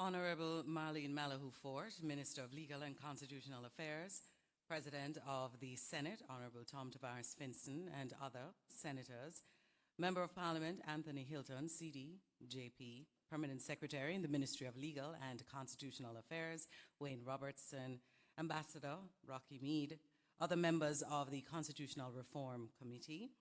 Honorable Marlene Malahoo Fort, Minister of Legal and Constitutional Affairs, President of the Senate, Honorable Tom Tavares Finson, and other senators, Member of Parliament Anthony Hilton, CD, JP, Permanent Secretary in the Ministry of Legal and Constitutional Affairs, Wayne Robertson, Ambassador Rocky Mead, other members of the Constitutional Reform Committee,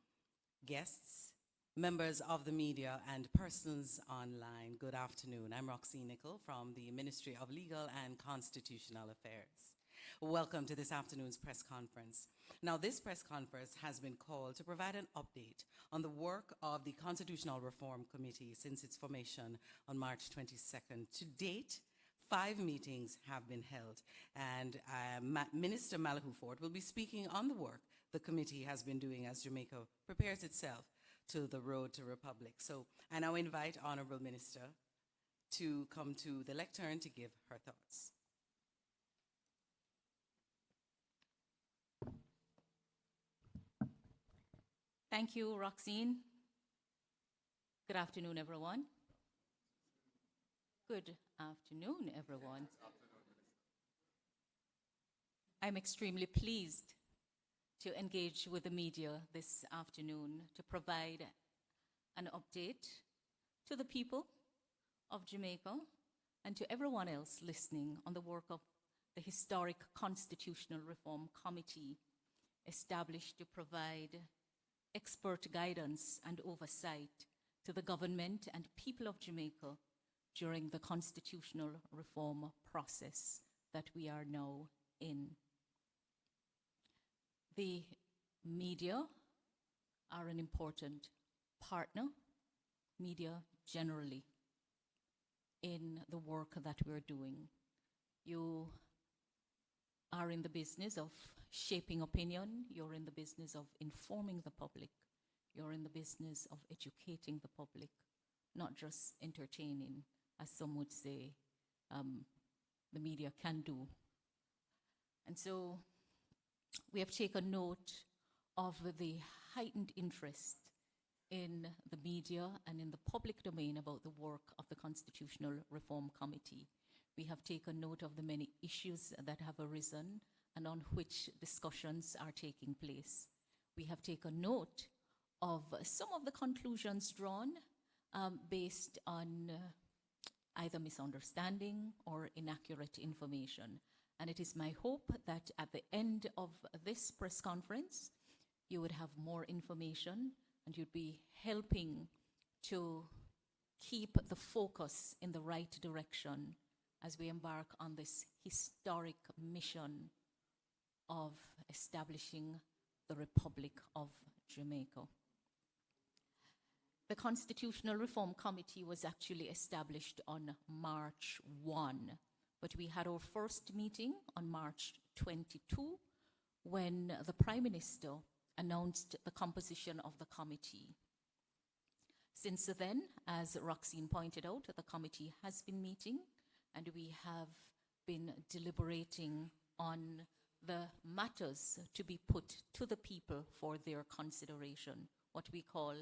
guests, members of the media, and persons online, good afternoon. I'm Roxy Nicol from the Ministry of Legal and Constitutional Affairs. Welcome to this afternoon's press conference. Now, this press conference has been called to provide an update on the work of the Constitutional Reform Committee since its formation on March 22nd. To date, 5 meetings have been held, and Minister Malahoo Fort will be speaking on the work the committee has been doing as Jamaica prepares itself to the road to Republic. So I now invite Honorable Minister to come to the lectern to give her thoughts. Thank you, Roxine. Good afternoon, everyone. Good afternoon, everyone. I'm extremely pleased to engage with the media this afternoon to provide an update to the people of Jamaica and to everyone else listening on the work of the historic Constitutional Reform Committee established to provide expert guidance and oversight to the government and people of Jamaica during the constitutional reform process that we are now in. The media are an important partner, media generally, in the work that we're doing. You are in the business of shaping opinion, you're in the business of informing the public, you're in the business of educating the public, not just entertaining, as some would say the media can do. And so we have taken note of the heightened interest in the media and in the public domain about the work of the Constitutional Reform Committee. We have taken note of the many issues that have arisen and on which discussions are taking place. We have taken note of some of the conclusions drawn based on either misunderstanding or inaccurate information. And it is my hope that at the end of this press conference, you would have more information and you'd be helping to keep the focus in the right direction as we embark on this historic mission of establishing the Republic of Jamaica. The Constitutional Reform Committee was actually established on March 1, but we had our first meeting on March 22 when the Prime Minister announced the composition of the committee. Since then, as Roxine pointed out, the committee has been meeting and we have been deliberating on the matters to be put to the people for their consideration, what we call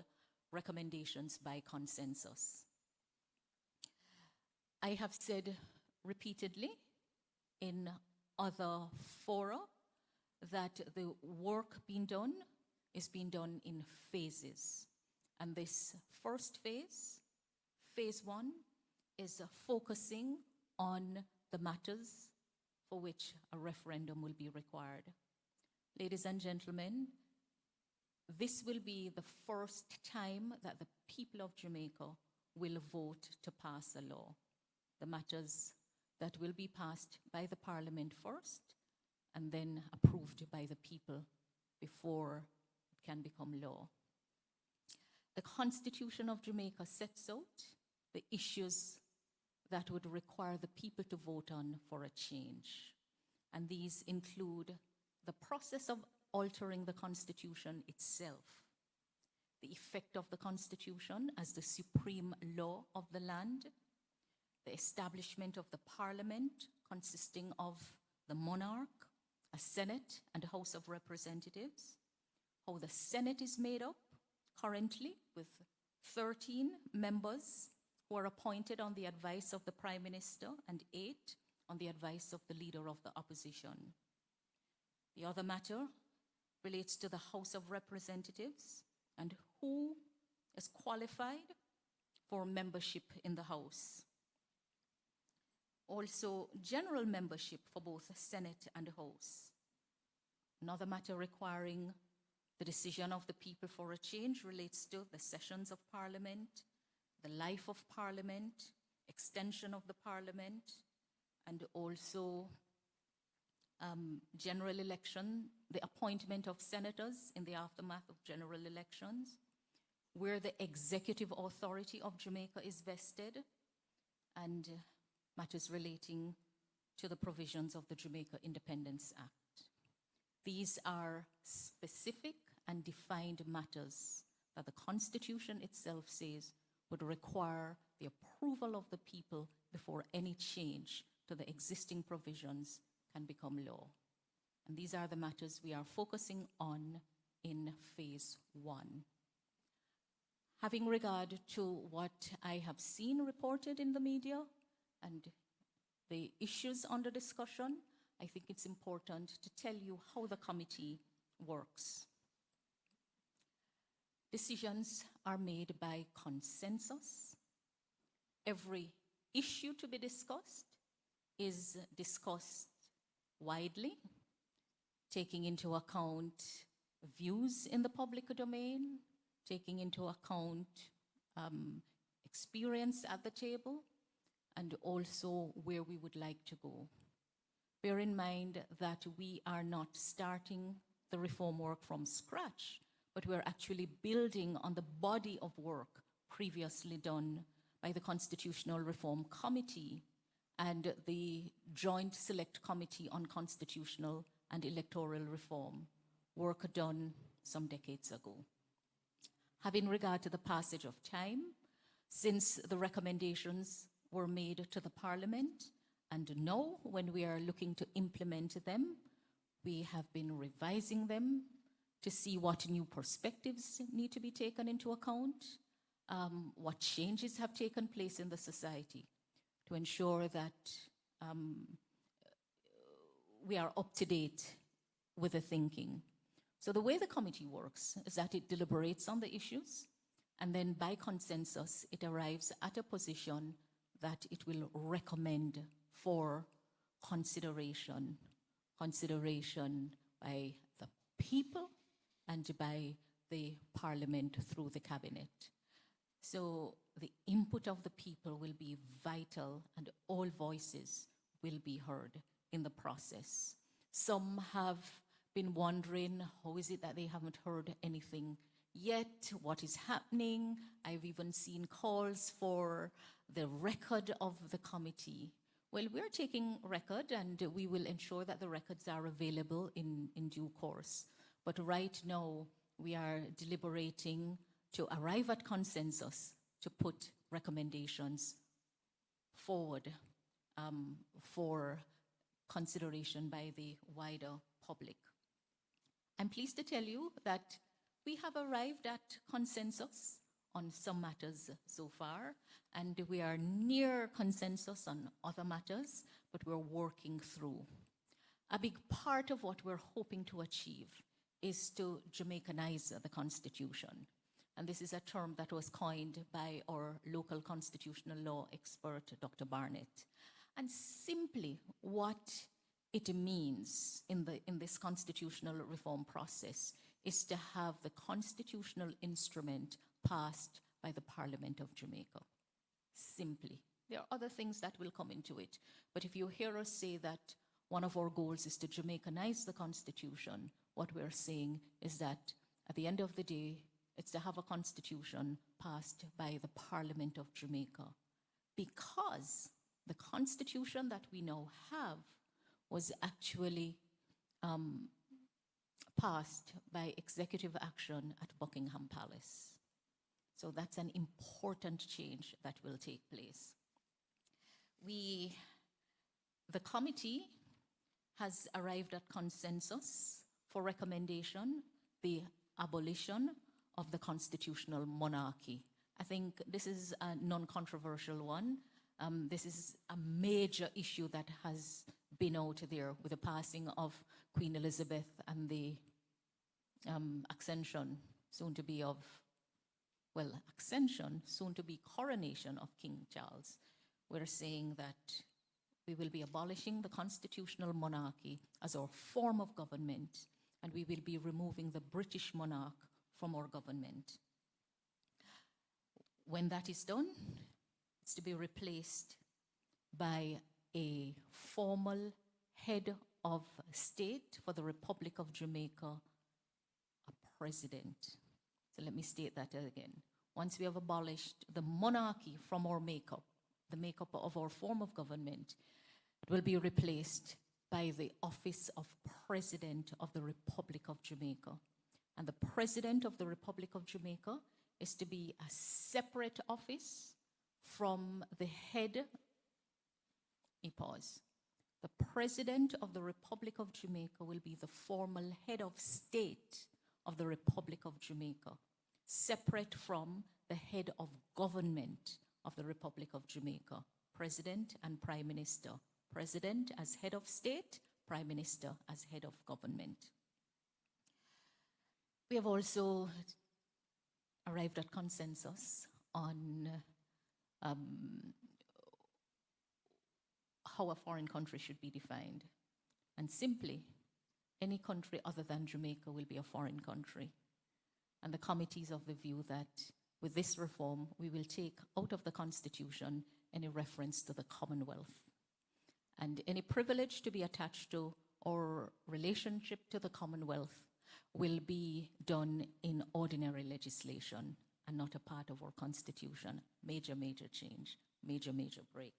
recommendations by consensus. I have said repeatedly in other fora that the work being done is being done in phases. And this first phase, phase 1, is focusing on the matters for which a referendum will be required. Ladies and gentlemen, this will be the first time that the people of Jamaica will vote to pass a law. The matters that will be passed by the Parliament first and then approved by the people before it can become law. The Constitution of Jamaica sets out the issues that would require the people to vote on for a change. And these include the process of altering the Constitution itself, the effect of the Constitution as the supreme law of the land, the establishment of the Parliament consisting of the monarch, a Senate and a House of Representatives, how the Senate is made up currently with 13 members who are appointed on the advice of the Prime Minister, and 8 on the advice of the Leader of the Opposition. The other matter relates to the House of Representatives and who is qualified for membership in the House. Also, general membership for both the Senate and the House. Another matter requiring the decision of the people for a change relates to the sessions of Parliament, the life of Parliament, extension of the Parliament, and also general election, the appointment of senators in the aftermath of general elections, where the executive authority of Jamaica is vested, and matters relating to the provisions of the Jamaica Independence Act. These are specific and defined matters that the Constitution itself says would require the approval of the people before any change to the existing provisions can become law. And these are the matters we are focusing on in phase 1. Having regard to what I have seen reported in the media and the issues under discussion, I think it's important to tell you how the committee works. Decisions are made by consensus. Every issue to be discussed is discussed widely, taking into account views in the public domain, taking into account experience at the table, and also where we would like to go. Bear in mind that we are not starting the reform work from scratch, but we're actually building on the body of work previously done by the Constitutional Reform Committee and the Joint Select Committee on Constitutional and Electoral Reform, work done some decades ago. Having regard to the passage of time, since the recommendations were made to the Parliament, and now when we are looking to implement them, we have been revising them to see what new perspectives need to be taken into account, what changes have taken place in the society to ensure that we are up to date with the thinking. So the way the committee works is that it deliberates on the issues, and then by consensus, it arrives at a position that it will recommend for consideration by the people and by the Parliament through the Cabinet. So the input of the people will be vital, and all voices will be heard in the process. Some have been wondering, how is it that they haven't heard anything yet? What is happening? I've even seen calls for the record of the committee. Well, we're taking record, and we will ensure that the records are available in due course. But right now, we are deliberating to arrive at consensus to put recommendations forward for consideration by the wider public. I'm pleased to tell you that we have arrived at consensus on some matters so far, and we are near consensus on other matters, but we're working through. A big part of what we're hoping to achieve is to Jamaicanize the Constitution. And this is a term that was coined by our local constitutional law expert, Dr. Barnett. And simply what it means in this constitutional reform process is to have the constitutional instrument passed by the Parliament of Jamaica. Simply. There are other things that will come into it. But if you hear us say that one of our goals is to Jamaicanize the Constitution, what we're saying is that at the end of the day, it's to have a constitution passed by the Parliament of Jamaica, because the constitution that we now have was actually passed by executive action at Buckingham Palace. So that's an important change that will take place. The committee has arrived at consensus for recommendation, the abolition of the constitutional monarchy. I think this is a non-controversial one. This is a major issue that has been out there with the passing of Queen Elizabeth and the accession, soon to be coronation of King Charles. We're saying that we will be abolishing the constitutional monarchy as our form of government, and we will be removing the British monarch from our government. When that is done, it's to be replaced by a formal head of state for the Republic of Jamaica, a president. So let me state that again. Once we have abolished the monarchy from our makeup, the makeup of our form of government, it will be replaced by the office of President of the Republic of Jamaica. And the President of the Republic of Jamaica is to be a separate office from the head. The President of the Republic of Jamaica will be the formal head of state of the Republic of Jamaica, separate from the head of government of the Republic of Jamaica, President and Prime Minister. President as head of state, Prime Minister as head of government. We have also arrived at consensus on how a foreign country should be defined. And simply, any country other than Jamaica will be a foreign country. And the committee is of the view that with this reform, we will take out of the Constitution any reference to the Commonwealth. And any privilege to be attached to or relationship to the Commonwealth will be done in ordinary legislation and not a part of our Constitution. Major, major change, major, major break.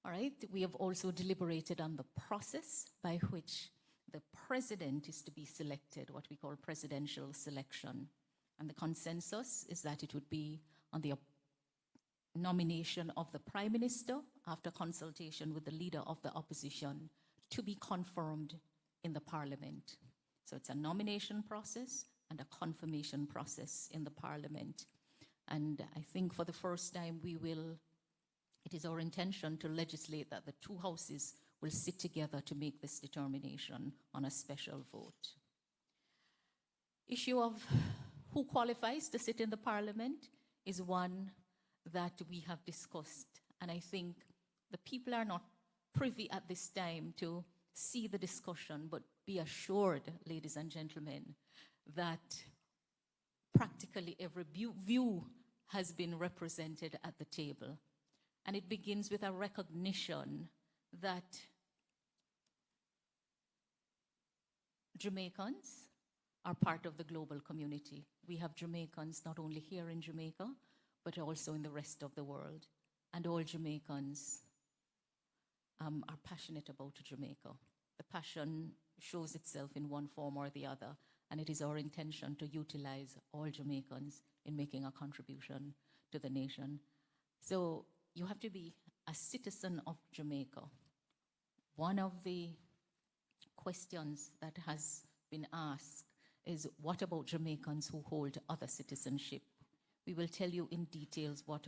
All right, we have also deliberated on the process by which the president is to be selected, what we call presidential selection. And the consensus is that it would be on the nomination of the Prime Minister after consultation with the leader of the opposition to be confirmed in the Parliament. So it's a nomination process and a confirmation process in the Parliament. And I think for the first time it is our intention to legislate that the two houses will sit together to make this determination on a special vote. Issue of who qualifies to sit in the Parliament is one that we have discussed. And I think the people are not privy at this time to see the discussion, but be assured, ladies and gentlemen, that practically every view has been represented at the table. And it begins with a recognition that Jamaicans are part of the global community. We have Jamaicans not only here in Jamaica, but also in the rest of the world. And all Jamaicans are passionate about Jamaica. The passion shows itself in one form or the other, and it is our intention to utilize all Jamaicans in making a contribution to the nation. So you have to be a citizen of Jamaica. One of the questions that has been asked is, what about Jamaicans who hold other citizenship? We will tell you in details what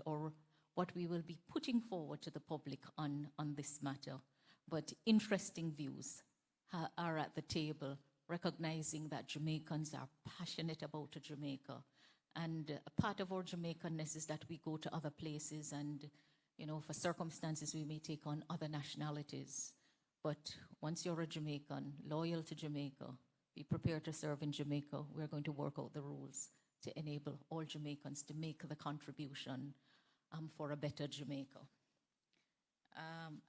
we will be putting forward to the public on this matter. But interesting views are at the table, recognizing that Jamaicans are passionate about Jamaica. And a part of our Jamaicanness is that we go to other places and, for circumstances, we may take on other nationalities. But once you're a Jamaican, loyal to Jamaica, be prepared to serve in Jamaica, we're going to work out the rules to enable all Jamaicans to make the contribution for a better Jamaica.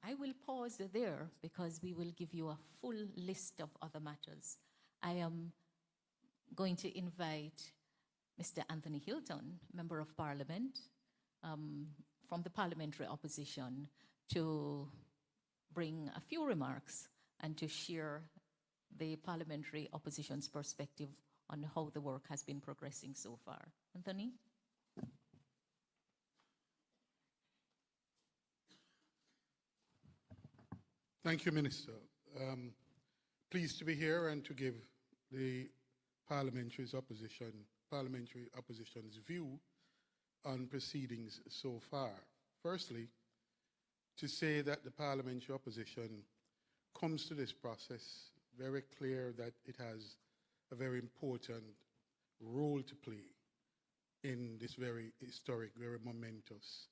I will pause there because we will give you a full list of other matters. I am going to invite Mr. Anthony Hilton, Member of Parliament, from the parliamentary opposition, to bring a few remarks and to share the parliamentary opposition's perspective on how the work has been progressing so far. Anthony? Thank you, Minister. Pleased to be here and to give the parliamentary opposition's view on proceedings so far. Firstly, to say that the parliamentary opposition comes to this process very clear that it has a very important role to play in this very historic, very momentous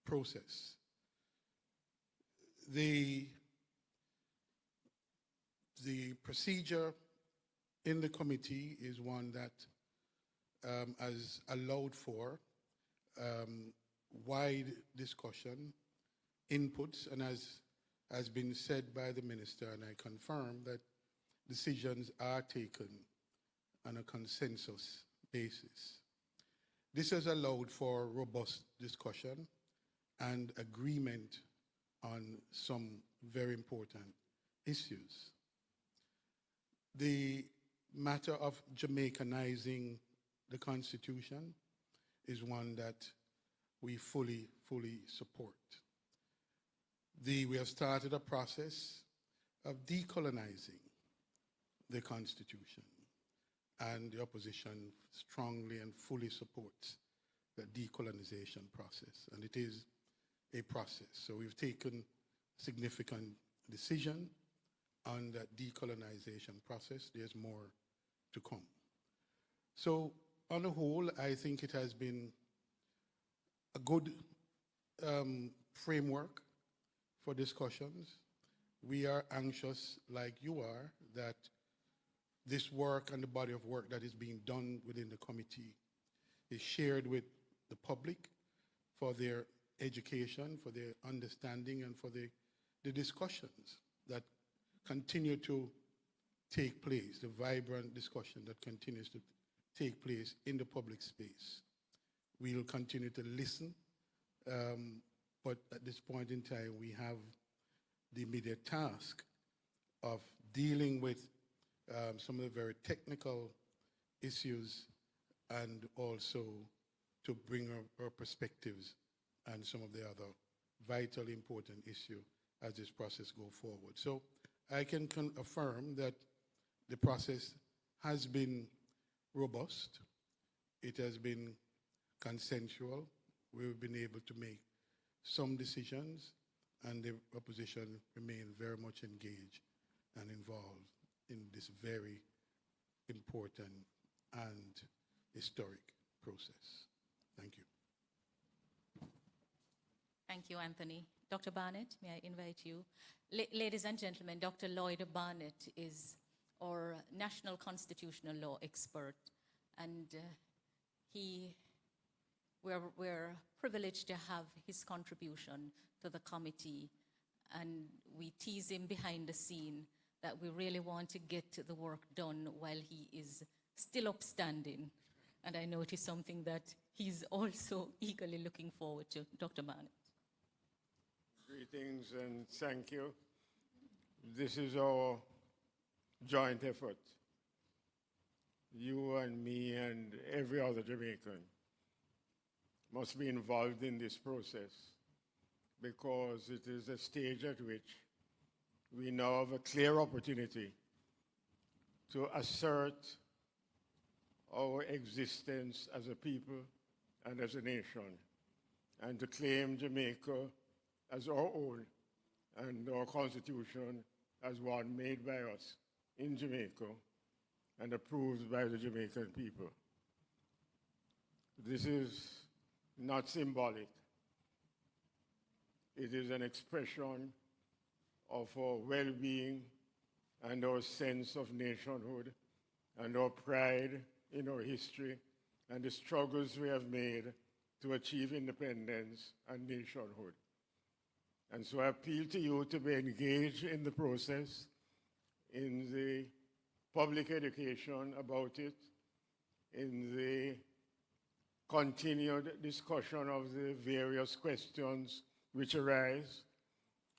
process. The procedure in the committee is one that has allowed for wide discussion, inputs, and as has been said by the minister, and I confirm that decisions are taken on a consensus basis. This has allowed for robust discussion and agreement on some very important issues. The matter of Jamaicanizing the Constitution is one that we fully support. We have started a process of decolonizing the Constitution, and the opposition strongly and fully supports the decolonization process, and it is a process. So we've taken significant decision on that decolonization process. There's more to come. So on the whole, I think it has been a good framework for discussions. We are anxious, like you are, that this work and the body of work that is being done within the committee is shared with the public for their education, for their understanding, and for the discussions that continue to take place, the vibrant discussion that continues to take place in the public space. We'll continue to listen, but at this point in time, we have the immediate task of dealing with some of the very technical issues and also to bring our perspectives and some of the other vitally important issues as this process goes forward. So I can affirm that the process has been robust. It has been consensual. We've been able to make some decisions, and the opposition remain very much engaged and involved in this very important and historic process. Thank you. Thank you, Anthony. Dr. Barnett, may I invite you? Ladies and gentlemen, Dr. Lloyd Barnett is our national constitutional law expert, and we're privileged to have his contribution to the committee, and we tease him behind the scene that we really want to get the work done while he is still upstanding. And I know it is something that he's also eagerly looking forward to. Dr. Barnett. Greetings and thank you. This is our joint effort. You and me and every other Jamaican must be involved in this process because it is a stage at which we now have a clear opportunity to assert our existence as a people and as a nation, and to claim Jamaica as our own and our Constitution as one made by us in Jamaica and approved by the Jamaican people. This is not symbolic. It is an expression of our well-being and our sense of nationhood and our pride in our history and the struggles we have made to achieve independence and nationhood. And so I appeal to you to be engaged in the process, in the public education about it, in the continued discussion of the various questions which arise,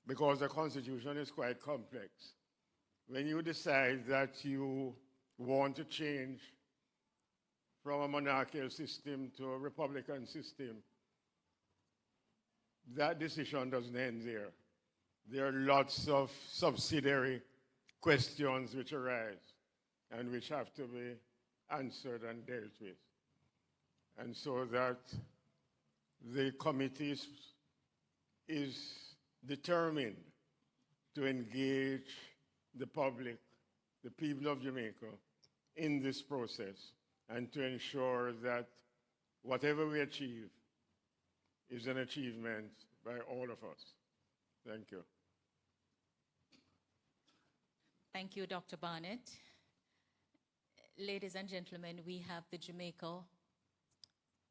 because the Constitution is quite complex. When you decide that you want to change from a monarchical system to a republican system, that decision doesn't end there. There are lots of subsidiary questions which arise and which have to be answered and dealt with. and so that the committee is determined to engage the public, the people of Jamaica, in this process and to ensure that whatever we achieve is an achievement by all of us. Thank you. Thank you, Dr. Barnett. Ladies and gentlemen, we have the Jamaica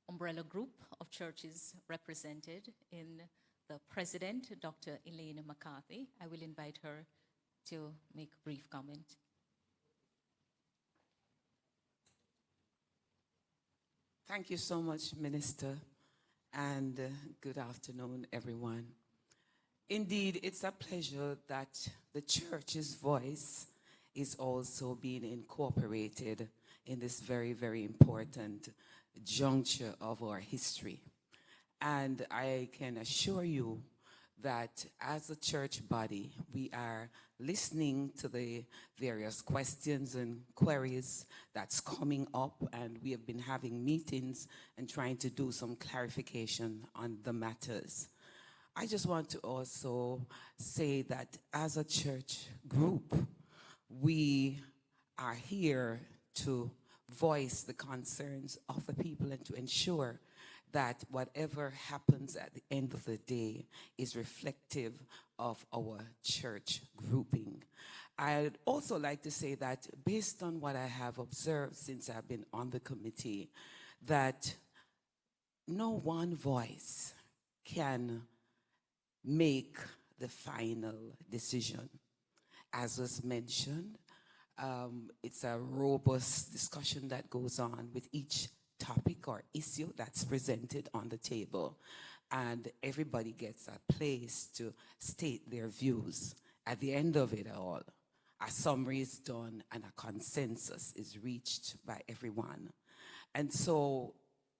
umbrella group of churches represented in the president, Dr. Elaine McCarthy. I will invite her to make a brief comment. Thank you so much, Minister, and good afternoon, everyone. Indeed, it's a pleasure that the church's voice is also being incorporated in this very, very important juncture of our history. And I can assure you that as a church body, we are listening to the various questions and queries that's coming up, and we have been having meetings and trying to do some clarification on the matters. I just want to also say that as a church group, we are here to voice the concerns of the people and to ensure that whatever happens at the end of the day is reflective of our church grouping. I'd also like to say that based on what I have observed since I've been on the committee, that no one voice can make the final decision. As was mentioned, it's a robust discussion that goes on with each topic or issue that's presented on the table, and everybody gets a place to state their views. At the end of it all, a summary is done and a consensus is reached by everyone. And so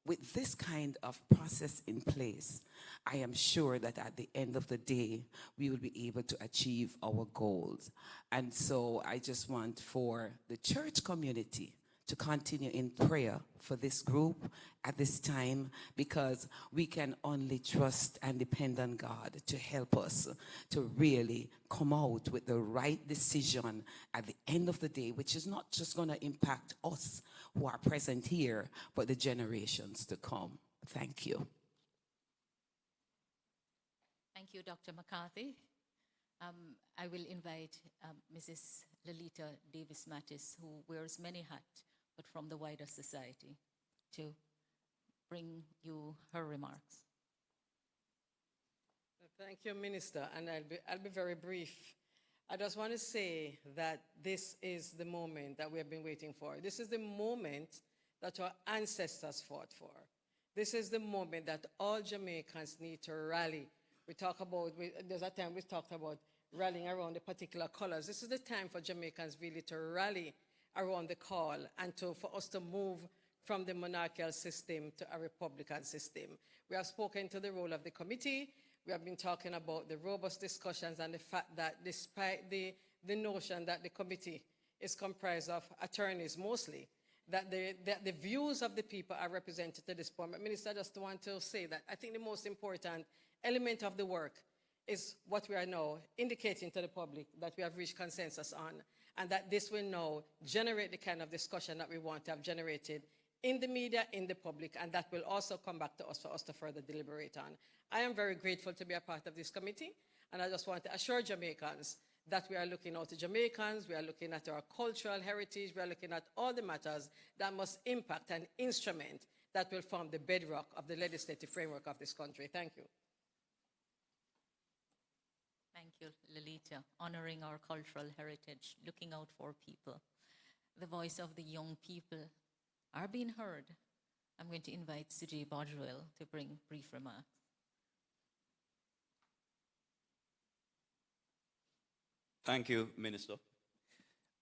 with this kind of process in place, I am sure that at the end of the day, we will be able to achieve our goals. And so I just want for the church community to continue in prayer for this group at this time, because we can only trust and depend on God to help us to really come out with the right decision at the end of the day, which is not just going to impact us who are present here, but the generations to come. Thank you. Thank you, Dr. McCarthy. I will invite Mrs. Lolita Davis-Mattis, who wears many hats, but from the wider society, to bring you her remarks. Thank you, Minister, and I'll be very brief. I just want to say that this is the moment that we have been waiting for. This is the moment that our ancestors fought for. This is the moment that all Jamaicans need to rally. There's a time we talked about rallying around the particular colors. This is the time for Jamaicans really to rally around the call and for us to move from the monarchical system to a republican system. We have spoken to the role of the committee. We have been talking about the robust discussions and the fact that despite the notion that the committee is comprised of attorneys mostly, that the views of the people are represented to this point. But Minister, I just want to say that I think the most important element of the work is what we are now indicating to the public that we have reached consensus on, and that this will now generate the kind of discussion that we want to have generated in the media, in the public, and that will also come back to us for us to further deliberate on. I am very grateful to be a part of this committee, and I just want to assure Jamaicans that we are looking out to Jamaicans, we are looking at our cultural heritage, we are looking at all the matters that must impact an instrument that will form the bedrock of the legislative framework of this country. Thank you. Thank you, Lolita. Honoring our cultural heritage, looking out for people. The voice of the young people are being heard. I'm going to invite Sujay Bodrell to bring brief remarks. Thank you, Minister.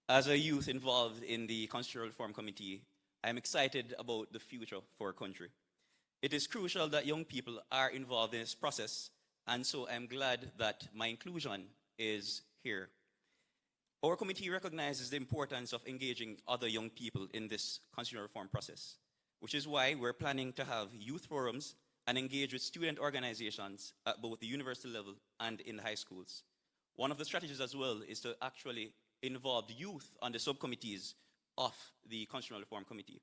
As a youth involved in the Constitutional Reform Committee, I'm excited about the future for our country. It is crucial that young people are involved in this process, and so I'm glad that my inclusion is here. Our committee recognizes the importance of engaging other young people in this constitutional reform process. which is why we're planning to have youth forums and engage with student organizations at both the university level and in high schools. One of the strategies as well is to actually involve the youth on the subcommittees of the Constitutional Reform Committee.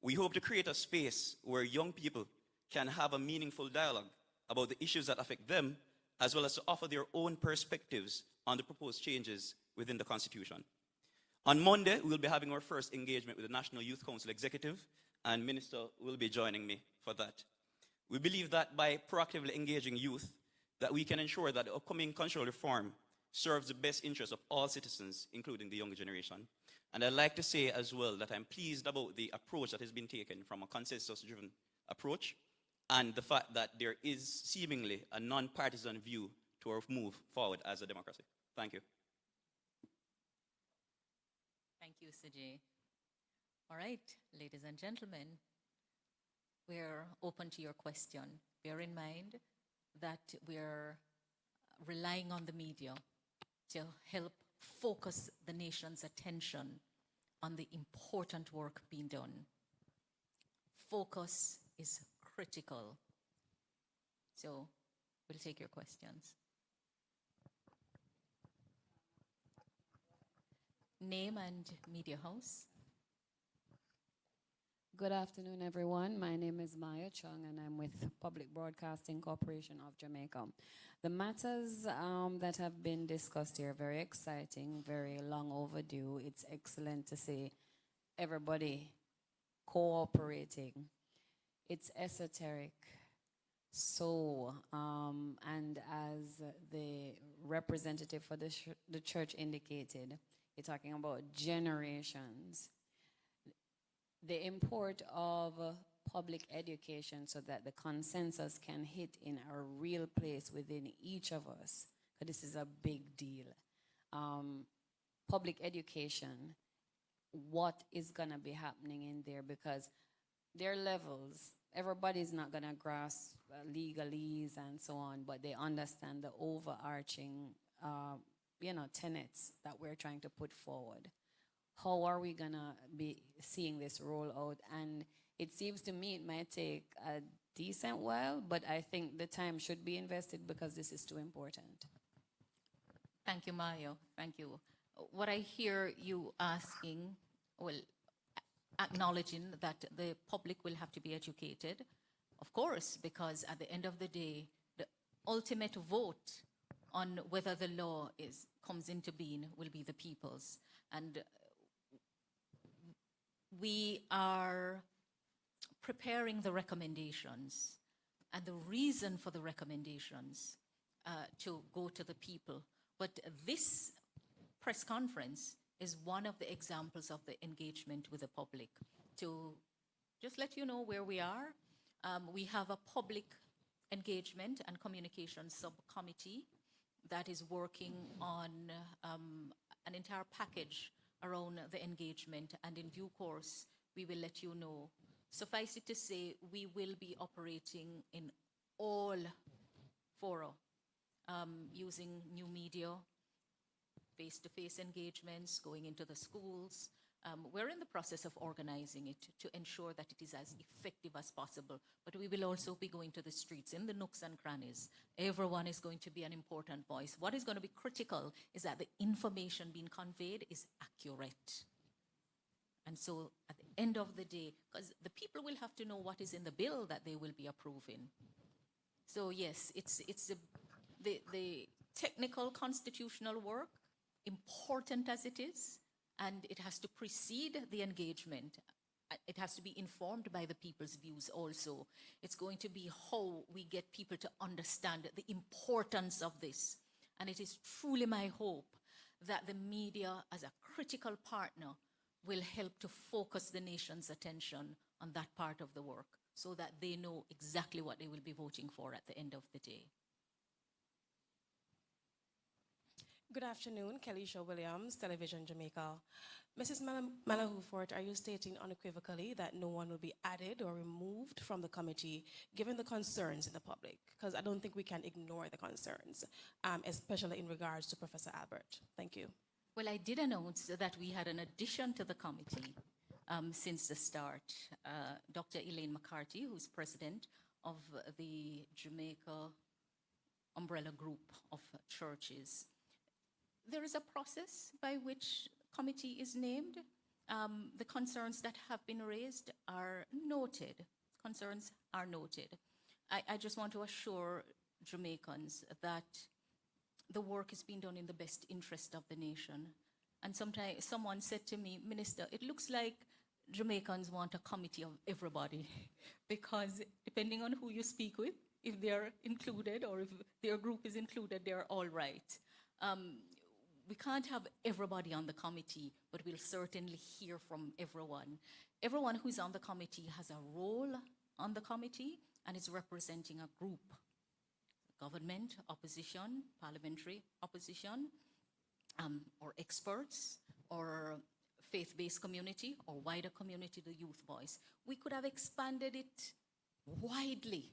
We hope to create a space where young people can have a meaningful dialogue about the issues that affect them, as well as to offer their own perspectives on the proposed changes within the Constitution. On Monday, we'll be having our first engagement with the National Youth Council Executive, and Minister will be joining me for that. We believe that by proactively engaging youth, that we can ensure that the upcoming constitutional reform serves the best interests of all citizens, including the younger generation. And I'd like to say as well that I'm pleased about the approach that has been taken from a consensus-driven approach, and the fact that there is seemingly a non-partisan view to our move forward as a democracy. Thank you. Thank you, Sajay. All right, ladies and gentlemen, we're open to your question. Bear in mind that we're relying on the media to help focus the nation's attention on the important work being done. Focus is critical. So we'll take your questions. Name and media house. Good afternoon, everyone. My name is Maya Chung, and I'm with Public Broadcasting Corporation of Jamaica. The matters that have been discussed here are very exciting, very long overdue. It's excellent to see everybody cooperating. It's esoteric. So, and as the representative for the church indicated, you're talking about generations. The import of public education so that the consensus can hit in a real place within each of us, because this is a big deal. Public education, what is going to be happening in there, because there are levels. Everybody's not going to grasp legalese and so on, but they understand the overarching tenets that we're trying to put forward. How are we going to be seeing this roll out? And it seems to me it might take a decent while, but I think the time should be invested because this is too important. Thank you, Mayo. Thank you. What I hear you asking, well, acknowledging that the public will have to be educated, of course, because at the end of the day, the ultimate vote on whether the law comes into being will be the people's. And we are preparing the recommendations, and the reason for the recommendations to go to the people. But this press conference is one of the examples of the engagement with the public. To just let you know where we are, we have a public engagement and communications subcommittee that is working on an entire package around the engagement, and in due course, we will let you know. Suffice it to say, we will be operating in all fora, using new media, face-to-face engagements, going into the schools. We're in the process of organizing it to ensure that it is as effective as possible. But we will also be going to the streets, in the nooks and crannies. Everyone is going to be an important voice. What is going to be critical is that the information being conveyed is accurate. And so at the end of the day, because the people will have to know what is in the bill that they will be approving. So yes, it's the technical constitutional work, important as it is, and it has to precede the engagement. It has to be informed by the people's views also. It's going to be how we get people to understand the importance of this. And it is truly my hope that the media, as a critical partner, will help to focus the nation's attention on that part of the work so that they know exactly what they will be voting for at the end of the day. Good afternoon, Kelly Shaw Williams, Television Jamaica. Mrs. Malahoo Fort, are you stating unequivocally that no one will be added or removed from the committee, given the concerns in the public? Because I don't think we can ignore the concerns, especially in regards to Professor Albert. Thank you. Well, I did announce that we had an addition to the committee. since the start. Dr. Elaine McCarthy, who's president of the Jamaica umbrella group of churches. There is a process by which committee is named. The concerns that have been raised are noted. Concerns are noted. I just want to assure Jamaicans that the work is being done in the best interest of the nation. And sometimes someone said to me, Minister, it looks like Jamaicans want a committee of everybody because depending on who you speak with, if they're included or if their group is included, they're all right. We can't have everybody on the committee, but we'll certainly hear from everyone. Everyone who's on the committee has a role on the committee and is representing a group. Government, opposition, parliamentary opposition, or experts, or faith-based community, or wider community, the youth voice. We could have expanded it widely,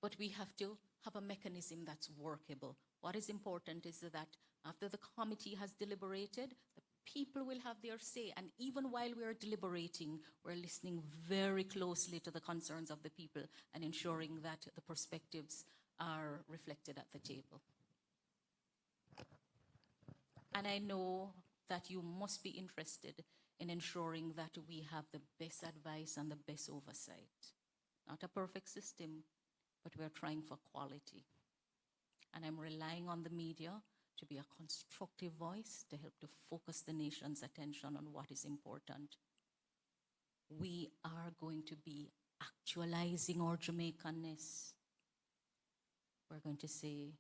but we have to have a mechanism that's workable. What is important is that after the committee has deliberated, the people will have their say. And even while we're deliberating, we're listening very closely to the concerns of the people and ensuring that the perspectives are reflected at the table. And I know that you must be interested in ensuring that we have the best advice and the best oversight. Not a perfect system, but we're trying for quality. And I'm relying on the media to be a constructive voice to help to focus the nation's attention on what is important. We are going to be actualizing our Jamaicanness. We're going to say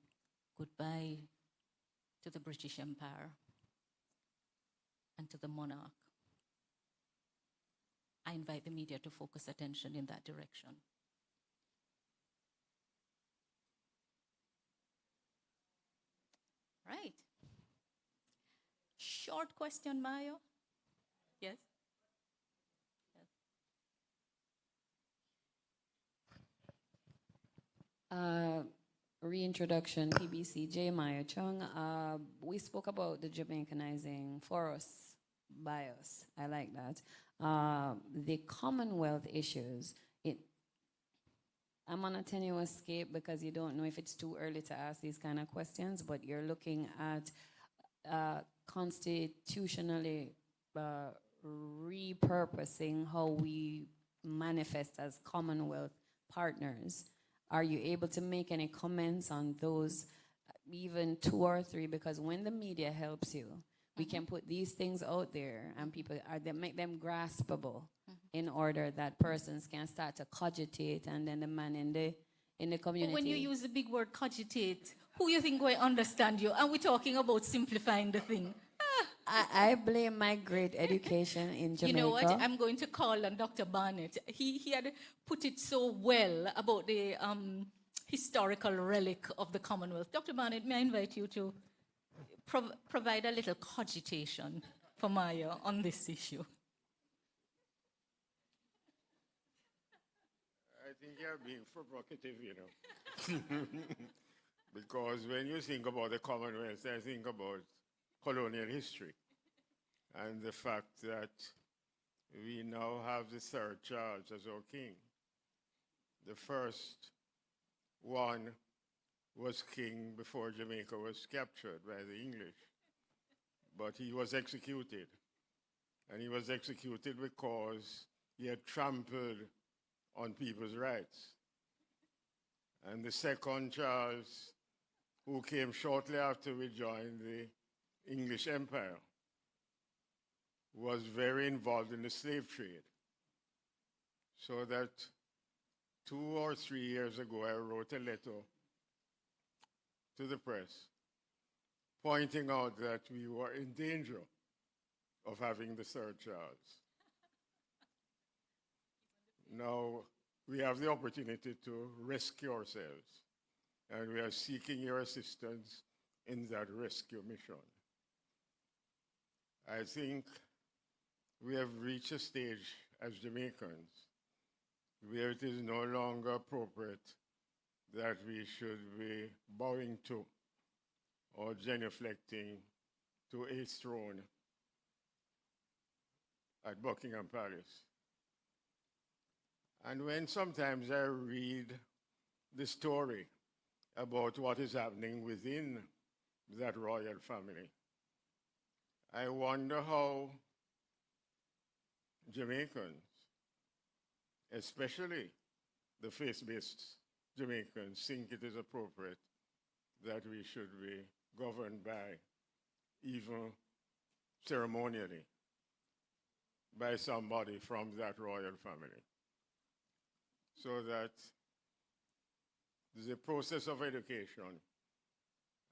goodbye to the British Empire and to the monarch. I invite the media to focus attention in that direction. Right. Short question, Mayo. Yes? Reintroduction, PBC, J. Maya Chung. We spoke about the Jamaicanizing for us, by us. I like that. The Commonwealth issues. I'm on a tenuous escape because you don't know if it's too early to ask these kind of questions, but you're looking at constitutionally repurposing how we manifest as Commonwealth partners. Are you able to make any comments on those, even 2 or 3? Because when the media helps you, we can put these things out there and people they make them graspable in order that persons can start to cogitate, and then the man in the community. But when you use the big word cogitate, who you think will understand you? And we're talking about simplifying the thing. I blame my great education in Jamaica. You know what? I'm going to call on Dr. Barnett. He had put it so well about the historical relic of the Commonwealth. Dr. Barnett, may I invite you to provide a little cogitation for Maya on this issue? I think you're being provocative, you know. Because when you think about the Commonwealth, I think about colonial history and the fact that we now have the third Charles as our king. The first one was king before Jamaica was captured by the English, but he was executed. And he was executed because he had trampled on people's rights. And the second Charles, who came shortly after we joined the English Empire, was very involved in the slave trade. So that 2 or 3 years ago, I wrote a letter to the press pointing out that we were in danger of having the third Charles. Now, we have the opportunity to rescue ourselves, and we are seeking your assistance in that rescue mission. I think we have reached a stage as Jamaicans where it is no longer appropriate that we should be bowing to or genuflecting to a throne at Buckingham Palace. And when sometimes I read the story about what is happening within that royal family, I wonder how Jamaicans, especially the faith-based Jamaicans, think it is appropriate that we should be governed by, even ceremonially, by somebody from that royal family. So that the process of education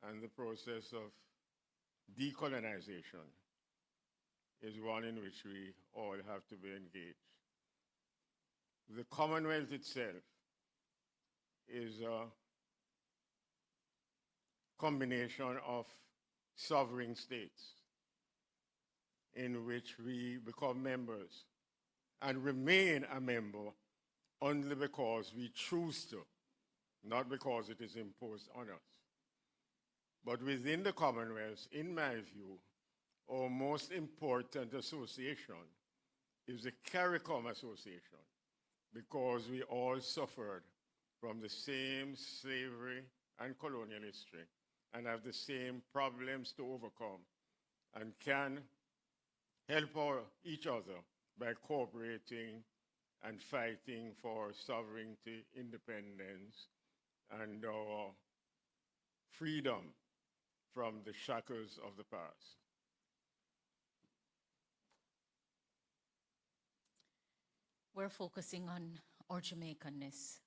and the process of decolonization is one in which we all have to be engaged. The Commonwealth itself is a combination of sovereign states in which we become members and remain a member only because we choose to, not because it is imposed on us. But within the Commonwealth, in my view, our most important association is the CARICOM Association, because we all suffered from the same slavery and colonial history and have the same problems to overcome and can help each other by cooperating and fighting for sovereignty, independence, and our freedom from the shackles of the past. We're focusing on our Jamaicanness.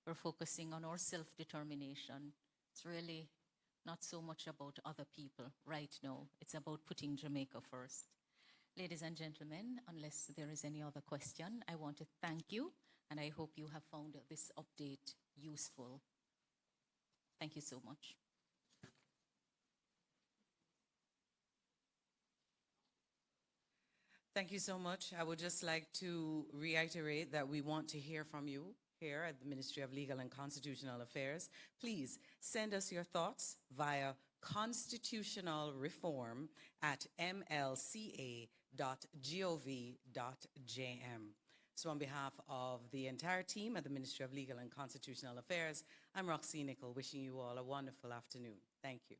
We're focusing on our self-determination. It's really not so much about other people right now. It's about putting Jamaica first. Ladies and gentlemen, unless there is any other question, I want to thank you, and I hope you have found this update useful. Thank you so much. Thank you so much. I would just like to reiterate that we want to hear from you here at the Ministry of Legal and Constitutional Affairs. Please send us your thoughts via constitutionalreform@mlca.gov.jm. So on behalf of the entire team at the Ministry of Legal and Constitutional Affairs, I'm Roxy Nicol, wishing you all a wonderful afternoon. Thank you.